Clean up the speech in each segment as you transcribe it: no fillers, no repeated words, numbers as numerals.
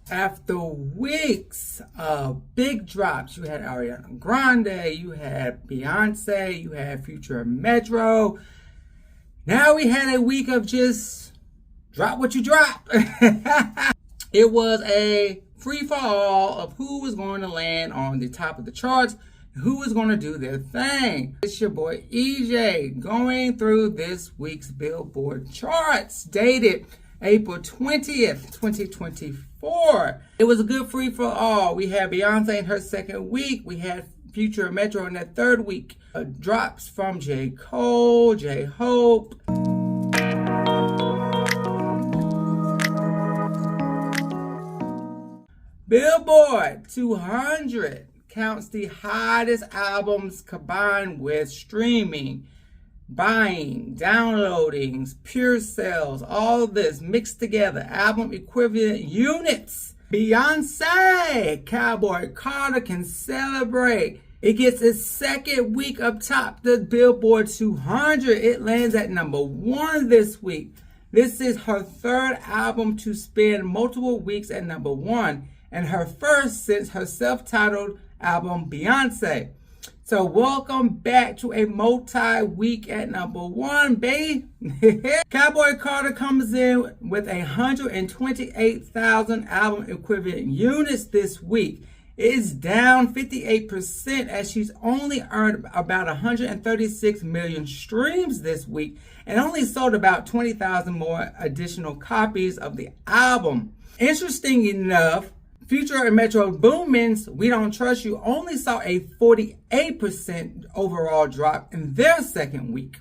After weeks of big drops, you had Ariana Grande, you had Beyonce, you had Future Metro. Now we had a week of just drop what you drop. It was a free-for-all of who was going to land on the top of the charts, who was going to do their thing. It's your boy EJ going through this week's Billboard charts, dated April 20th, 2024. It was a good free-for-all. We had Beyonce in her second week. We had Future Metro in their third week. Drops from J. Cole, J-Hope. Billboard 200 counts the hottest albums combined with streaming, buying, downloadings, pure sales, all of this mixed together, album equivalent units. Beyonce, Cowboy Carter can celebrate. It gets its second week up top the Billboard 200. It lands at number 1 this week. This is her third album to spend multiple weeks at number 1, and her first since her self-titled album Beyonce. So welcome back to a multi-week at number 1, babe. Cowboy Carter comes in with 128,000 album equivalent units this week. It is down 58% as she's only earned about 136 million streams this week and only sold about 20,000 more additional copies of the album. Interesting enough, Future and Metro Boomin's We Don't Trust You only saw a 48% overall drop in their second week.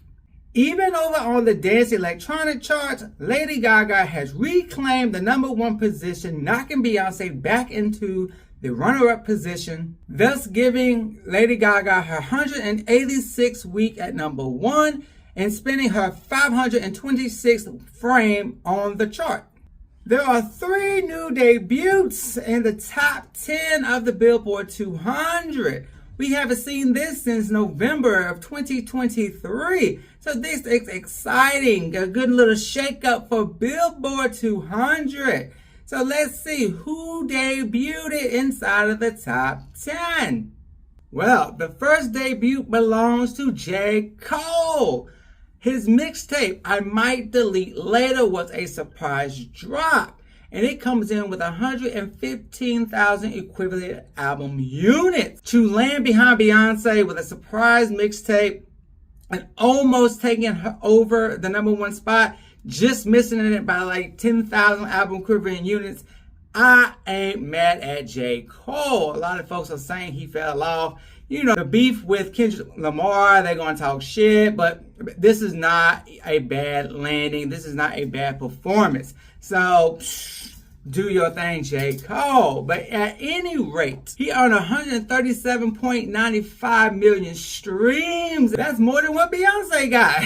Even over on the dance electronic charts, Lady Gaga has reclaimed the number 1 position, knocking Beyonce back into the runner-up position, thus giving Lady Gaga her 186th week at number 1 and spending her 526th frame on the chart. There are 3 new debuts in the top 10 of the Billboard 200. We haven't seen this since November of 2023. So this is exciting. A good little shake-up for Billboard 200. So let's see who debuted inside of the top 10. Well, the first debut belongs to J. Cole. His mixtape, I Might Delete Later, was a surprise drop, and it comes in with 115,000 equivalent album units to land behind Beyonce with a surprise mixtape and almost taking her over the number 1 spot, just missing it by like 10,000 album equivalent units. I ain't mad at J. Cole. A lot of folks are saying he fell off. You know, the beef with Kendrick Lamar, they're going to talk shit, but this is not a bad landing. This is not a bad performance. So, do your thing, J. Cole. But at any rate, he earned 137.95 million streams. That's more than what Beyonce got.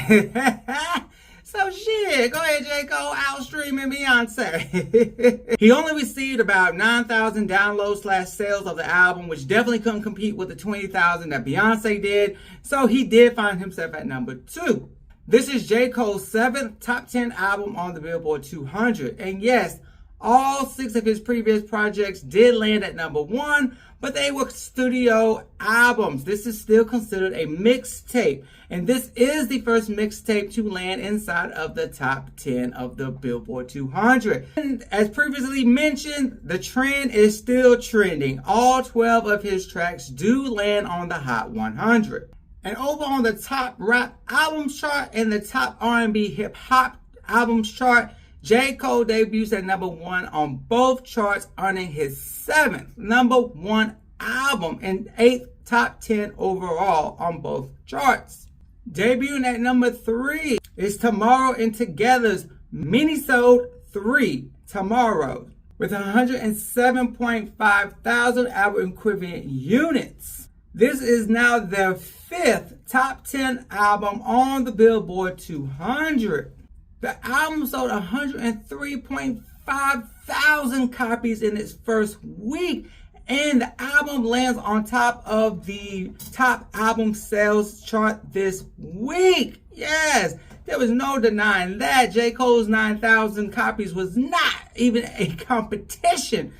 So shit, go ahead, J. Cole, outstreaming Beyonce. He only received about 9,000 downloads / sales of the album, which definitely couldn't compete with the 20,000 that Beyonce did. So he did find himself at number 2. This is J. Cole's 7th top 10 album on the Billboard 200. And yes, all 6 of his previous projects did land at number 1, but they were studio albums. This is still considered a mixtape. And this is the first mixtape to land inside of the top 10 of the Billboard 200. And as previously mentioned, the trend is still trending. All 12 of his tracks do land on the Hot 100. And over on the top rap albums chart and the top R&B hip hop albums chart, J. Cole debuts at number 1 on both charts, earning his 7th number 1 album and 8th top 10 overall on both charts. Debuting at number 3 is Tomorrow and Together's Minisode 3, Tomorrow, with 107.5 thousand album equivalent units. This is now their 5th top 10 album on the Billboard 200. The album sold 103.5 thousand copies in its first week, and the album lands on top of the top album sales chart this week. Yes, there was no denying that. J. Cole's 9,000 copies was not even a competition.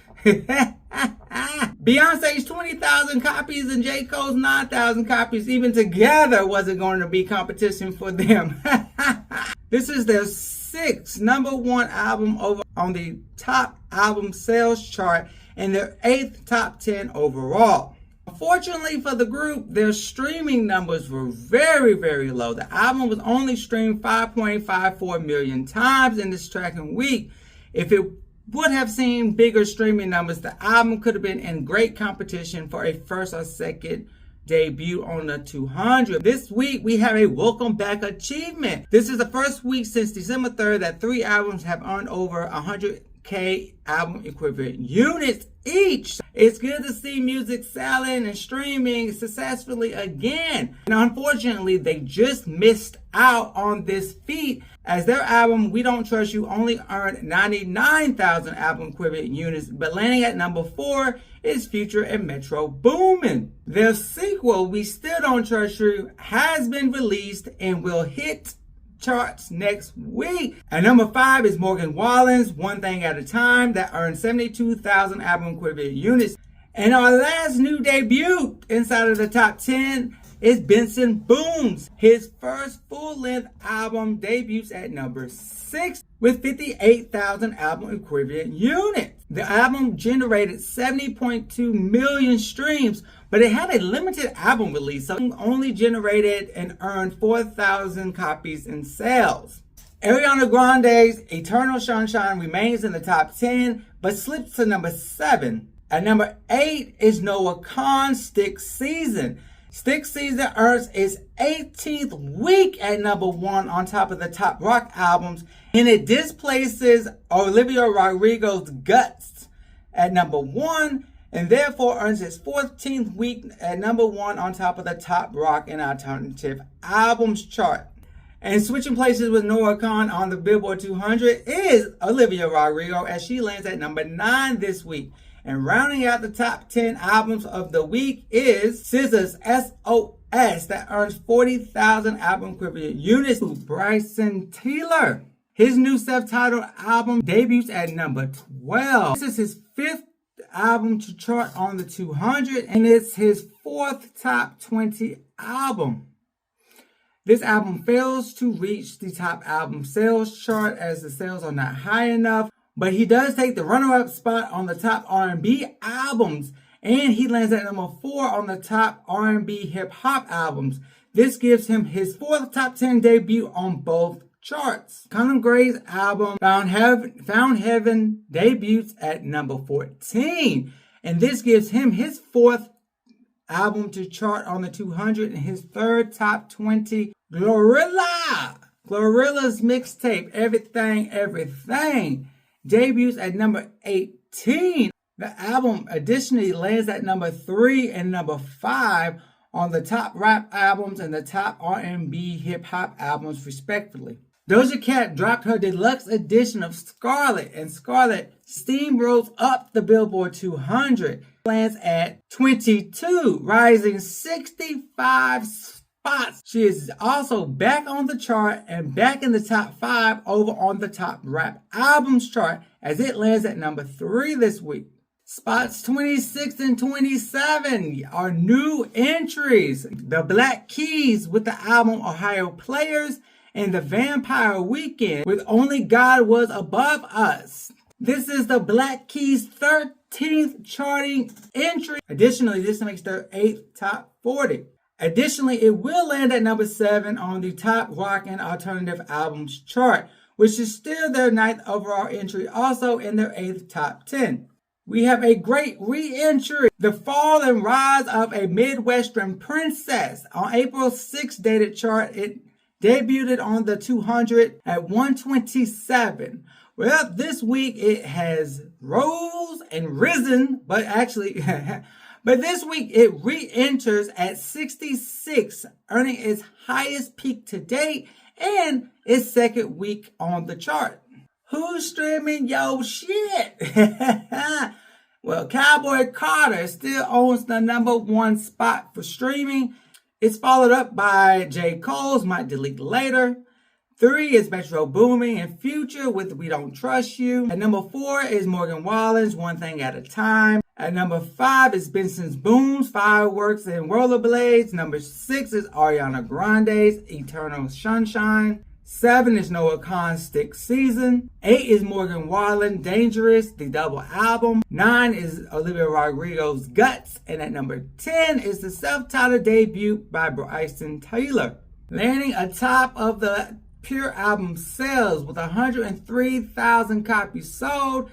Beyonce's 20,000 copies and J. Cole's 9,000 copies, even together, wasn't going to be competition for them. This is their 6th #1 album over on the top album sales chart and their 8th top 10 overall. Unfortunately for the group, their streaming numbers were very, very low. The album was only streamed 5.54 million times in this tracking week. If it would have seen bigger streaming numbers, the album could have been in great competition for a first or second debut on the 200. This week, we have a welcome back achievement. This is the first week since December 3rd that 3 albums have earned over 100K album equivalent units each. It's good to see music selling and streaming successfully again. And unfortunately, they just missed out on this feat, as their album, We Don't Trust You, only earned 99,000 album equivalent units, but landing at number 4 is Future and Metro Boomin. Their sequel, We Still Don't Trust You, has been released and will hit charts next week. At number 5 is Morgan Wallen's One Thing at a Time, that earned 72,000 album equivalent units. And our last new debut inside of the top 10 is Benson Boom's. His first full-length album debuts at number 6 with 58,000 album equivalent units. The album generated 70.2 million streams, but it had a limited album release, so it only generated and earned 4,000 copies in sales. Ariana Grande's Eternal Sunshine remains in the top 10, but slips to number 7. At number 8 is Noah Khan's Stick Season. Stick Season earns its 18th week at number 1 on top of the top rock albums, and it displaces Olivia Rodrigo's Guts at number 1, and therefore earns its 14th week at number 1 on top of the top rock and alternative albums chart. And switching places with Noah Khan on the Billboard 200 is Olivia Rodrigo, as she lands at number 9 this week. And rounding out the top 10 albums of the week is SZA's SOS, that earns 40,000 album equivalent units. Bryson Tiller, his new self-titled album debuts at number 12. This is his 5th album to chart on the 200, and it's his 4th top 20 album. This album fails to reach the top album sales chart as the sales are not high enough, but he does take the runner-up spot on the top R&B albums, and he lands at number 4 on the top R&B hip-hop albums. This gives him his 4th top 10 debut on both charts. Conan Gray's album Found Heaven debuts at number 14, and this gives him his 4th album to chart on the 200 and his 3rd top 20. Glorilla's mixtape Everything debuts at number 18. The album additionally lands at number 3 and number 5 on the top rap albums and the top R&B hip-hop albums respectively. Doja Cat dropped her deluxe edition of Scarlet, and Scarlet steamrolls up the Billboard 200. Lands at 22, rising 65 spots. She is also back on the chart and back in the top 5 over on the top rap albums chart, as it lands at number 3 this week. Spots 26 and 27 are new entries. The Black Keys with the album Ohio Players, and the Vampire Weekend with Only God Was Above Us. This is the Black Keys' 13th charting entry. Additionally, this makes their 8th top 40. Additionally, it will land at number 7 on the top rock and alternative albums chart, which is still their 9th overall entry, also in their 8th top 10. We have a great re-entry, The Fall and Rise of a Midwestern Princess. On April 6th dated chart, it debuted on the 200 at 127. Well, this week it has rose and risen, but this week it re-enters at 66, earning its highest peak to date and its 2nd week on the chart. Who's streaming your shit? Well, Cowboy Carter still owns the number 1 spot for streaming. It's followed up by J. Cole's Might Delete Later, 3 is Metro Boomin and Future with We Don't Trust You. At number 4 is Morgan Wallen's One Thing at a Time. At number 5 is Benson's Booms, Fireworks and Rollerblades. Number 6 is Ariana Grande's Eternal Sunshine. 7 is Noah Khan's Stick Season. 8 is Morgan Wallen, Dangerous, the double album. 9 is Olivia Rodrigo's Guts. And at number 10 is the self-titled debut by Bryson Tiller, landing atop of the Pure album sales with 103,000 copies sold.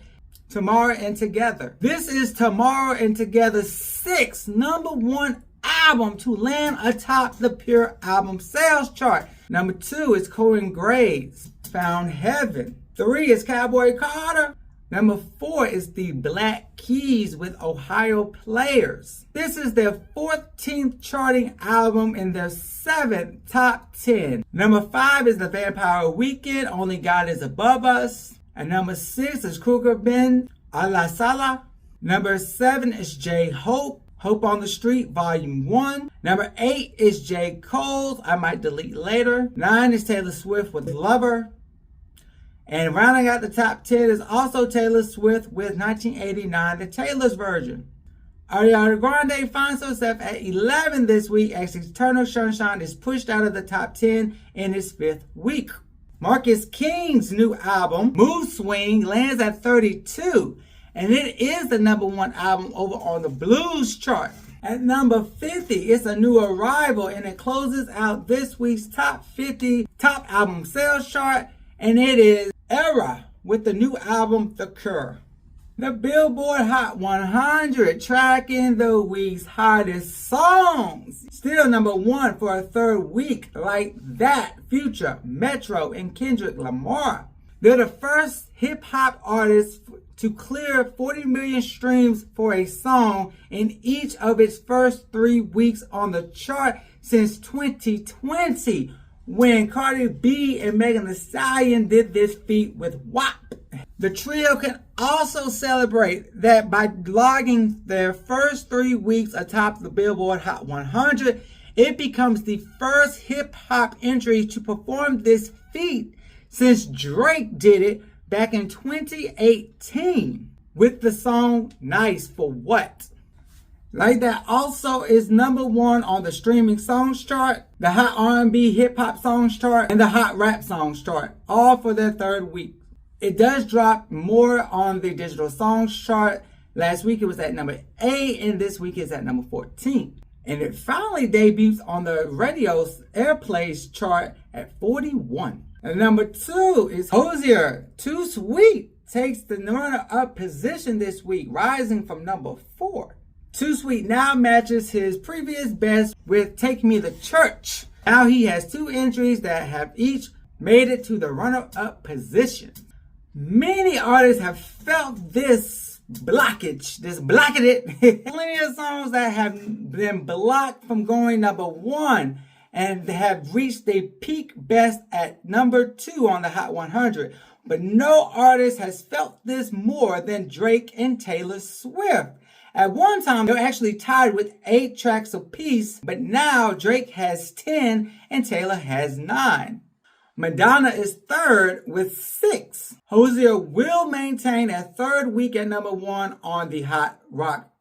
Tomorrow and Together. This is Tomorrow and Together's 6th #1 album to land atop the Pure album sales chart. Number 2 is Cole Gray's Found Heaven. 3 is Cowboy Carter. Number 4 is the Black Keys with Ohio Players. This is their 14th charting album in their 7th top 10. Number 5 is the Vampire Weekend, Only God is Above Us. And number 6 is Kruger Ben A La Sala. Number 7 is J Hope, Hope on the Street, Volume 1. Number 8 is J Cole's I Might Delete Later. 9 is Taylor Swift with Lover. And rounding out the top 10 is also Taylor Swift with 1989, the Taylor's version. Ariana Grande finds herself at 11 this week as Eternal Sunshine is pushed out of the top 10 in its 5th week. Marcus King's new album, Mood Swing, lands at 32, and it is the #1 album over on the blues chart. At number 50, it's a new arrival, and it closes out this week's top 50 top album sales chart, and it is Era with the new album, The Cure. The Billboard Hot 100 tracking the week's hottest songs. Still #1 for a 3rd week, like that, Future, Metro, and Kendrick Lamar. They're the first hip-hop artists to clear 40 million streams for a song in each of its first 3 weeks on the chart since 2020, when Cardi B and Megan Thee Stallion did this feat with WAP. The trio can also celebrate that by logging their first 3 weeks atop the Billboard Hot 100, it becomes the first hip-hop entry to perform this feat since Drake did it back in 2018 with the song Nice for What. Like that also is #1 on the streaming songs chart, the Hot R&B Hip Hop Songs chart, and the Hot Rap Songs chart, all for their 3rd week. It does drop more on the digital songs chart. Last week it was at number 8, and this week it's at number 14. And it finally debuts on the radio's airplays chart at 41. And number 2 is Hozier, Too Sweet, takes the runner-up position this week, rising from number 4. Too Sweet now matches his previous best with Take Me to Church. Now he has 2 entries that have each made it to the runner-up position. Many artists have felt this blockage, plenty of songs that have been blocked from going #1 and have reached a peak best at number 2 on the Hot 100. But no artist has felt this more than Drake and Taylor Swift. At one time, they were actually tied with 8 tracks apiece, but now Drake has 10 and Taylor has 9. Madonna is 3rd with 6. Hozier will maintain a 3rd week at #1 on the Hot Rock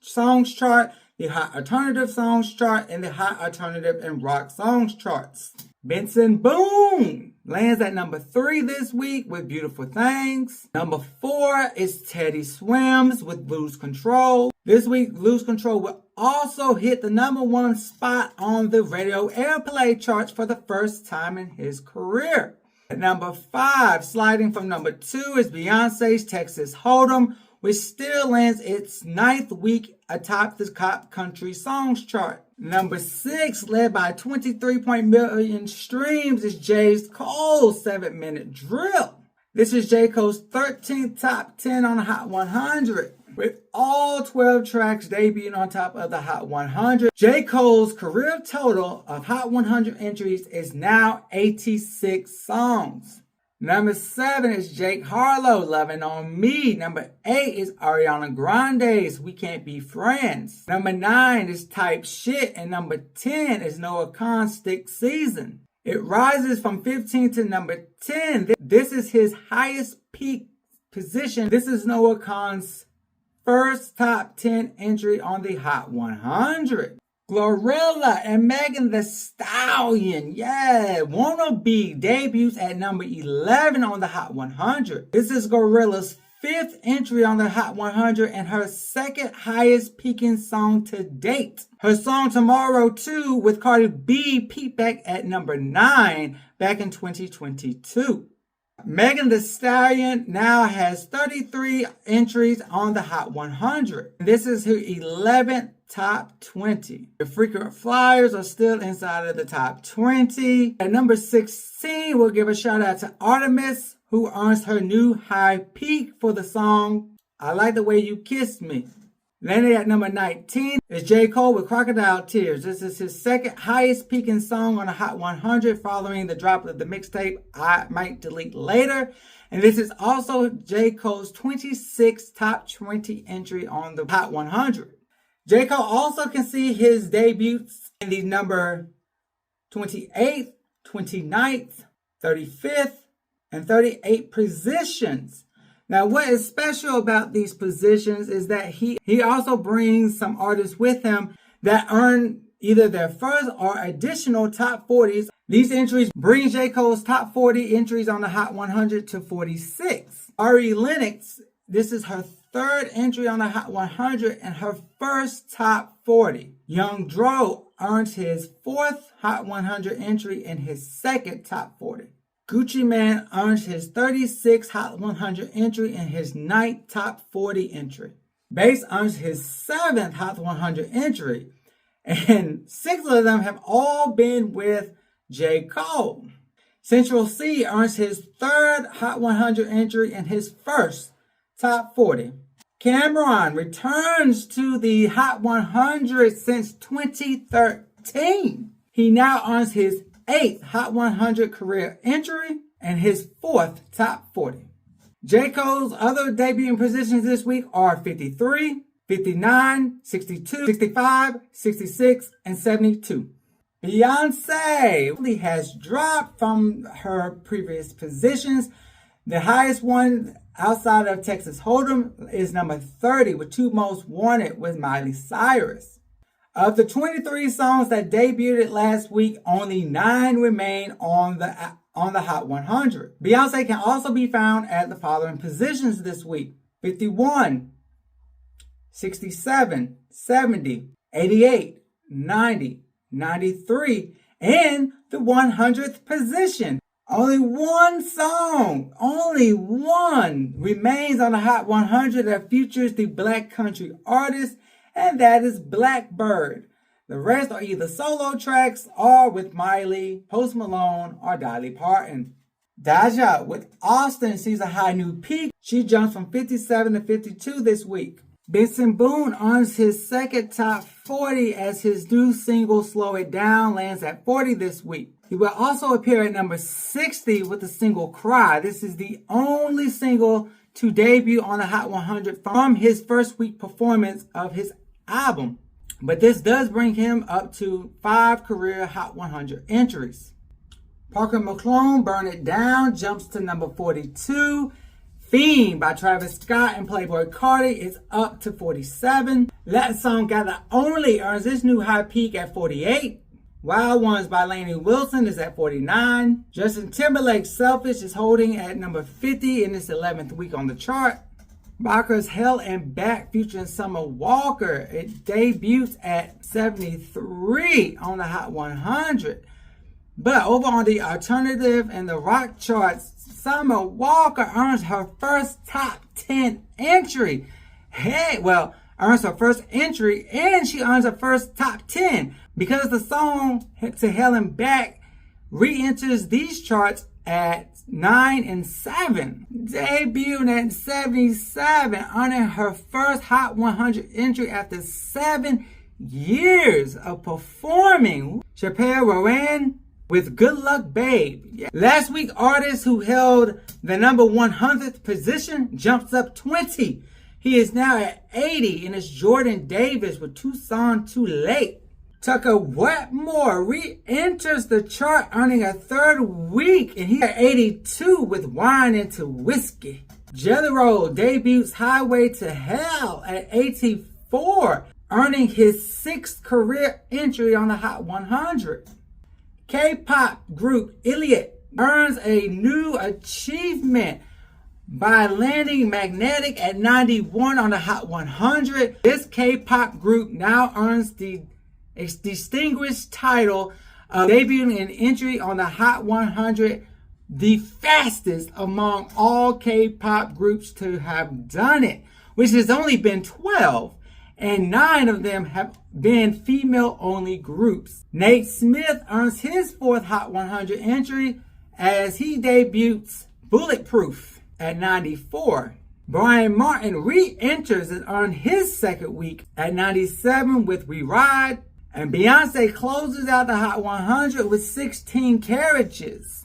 Songs chart, the Hot Alternative Songs chart, and the Hot Alternative and Rock Songs charts. Benson Boone lands at number 3 this week with Beautiful Things. Number 4 is Teddy Swims with Lose Control. This week, Lose Control will also hit the #1 spot on the radio airplay charts for the first time in his career. At number 5, sliding from number 2, is Beyonce's Texas Hold'em, which still lands its 9th week atop the Pop Country Songs chart. Number 6, led by 23 million streams, is J. Cole's 7-Minute Drill. This is J. Cole's 13th top 10 on the Hot 100. With all 12 tracks debuting on top of the Hot 100, J. Cole's career total of Hot 100 entries is now 86 songs. Number 7 is Jake Harlow, Lovin' on Me. Number 8 is Ariana Grande's We Can't Be Friends. Number 9 is Type Shit. And number 10 is Noah Khan's Stick Season. It rises from 15 to number 10. This is his highest peak position. This is Noah Kahan's first top 10 entry on the Hot 100. Glorilla and Megan Thee Stallion, Wanna Be debuts at number 11 on the Hot 100. This is Glorilla's 5th entry on the Hot 100 and her 2nd highest peaking song to date. Her song Tomorrow 2 with Cardi B peaked back at number 9 back in 2022. Megan Thee Stallion now has 33 entries on the Hot 100. This is her 11th top 20. The Frequent Flyers are still inside of the top 20. At number 16, we'll give a shout out to Artemis, who earns her new high peak for the song I Like the Way You Kissed Me. Landing at number 19 is J. Cole with Crocodile Tears. This is his 2nd highest peaking song on the Hot 100 following the drop of the mixtape I Might Delete Later. And this is also J. Cole's 26th top 20 entry on the Hot 100. J. Cole also can see his debuts in the number 28th, 29th, 35th, and 38th positions. Now, what is special about these positions is that he also brings some artists with him that earn either their first or additional top 40s. These entries bring J. Cole's top 40 entries on the Hot 100 to 46. Ari Lennox, this is her 3rd entry on the Hot 100 and her first top 40. Young Dro earns his 4th Hot 100 entry and his 2nd top 40. Gucci Mane earns his 36th Hot 100 entry and his 9th top 40 entry. Bass earns his 7th Hot 100 entry, and 6 of them have all been with J. Cole. Central C earns his 3rd Hot 100 entry and his 1st top 40. Cameron returns to the Hot 100 since 2013. He now earns his 8th Hot 100 career entry and his 4th top 40. J. Cole's other debuting positions this week are 53, 59, 62, 65, 66, and 72. Beyonce has dropped from her previous positions. The highest one outside of Texas Hold'em is number 30 with Two Most Wanted with Miley Cyrus. Of the 23 songs that debuted last week, only 9 remain on the Hot 100. Beyonce can also be found at the following positions this week: 51, 67, 70, 88, 90, 93, and the 100th position. Only one song, remains on the Hot 100 that features the Black country artist, and that is Blackbird. The rest are either solo tracks or with Miley, Post Malone, or Dolly Parton. Daja with Austin sees a high new peak. She jumps from 57 to 52 this week. Benson Boone earns his 2nd top 40 as his new single Slow It Down lands at 40 this week. He will also appear at number 60 with the single Cry. This is the only single to debut on the Hot 100 from his first week performance of his album. But this does bring him up to 5 career Hot 100 entries. Parker McClone, Burn It Down, jumps to number 42. Fiend by Travis Scott and Playboi Carti is up to 47. That song Gather Only earns its new high peak at 48. Wild Ones by Lainey Wilson is at 49. Justin Timberlake's Selfish is holding at number 50 in its 11th week on the chart. Barker's Hell and Back featuring Summer Walker, it debuts at 73 on the Hot 100. But over on the alternative and the rock charts, Summer Walker earns her first top 10 entry. Earns her first entry and she earns her first top 10 because the song To Hell and Back re-enters these charts at 9 and 7. Debuting at 77, earning her first Hot 100 entry after 7 years of performing. Chappelle Rowan with Good Luck Babe. Last week, artist who held the number 100th position jumps up 20. He is now at 80, and it's Jordan Davis with Tucson Too Late. Tucker Wetmore re-enters the chart, earning a third week, and he's at 82 with Wine into Whiskey. Jelly Roll debuts Highway to Hell at 84, earning his 6th career entry on the Hot 100. K-pop group Elliot earns a new achievement by landing Magnetic at 91 on the Hot 100. This K-pop group now earns the distinguished title of debuting an entry on the Hot 100, the fastest among all K-pop groups to have done it, which has only been 12, and 9 of them have been female-only groups. Nate Smith earns his 4th Hot 100 entry as he debuts Bulletproof at 94. Brian Martin re-enters and earns his 2nd week at 97 with We Ride. And Beyonce closes out the Hot 100 with 16 carriages.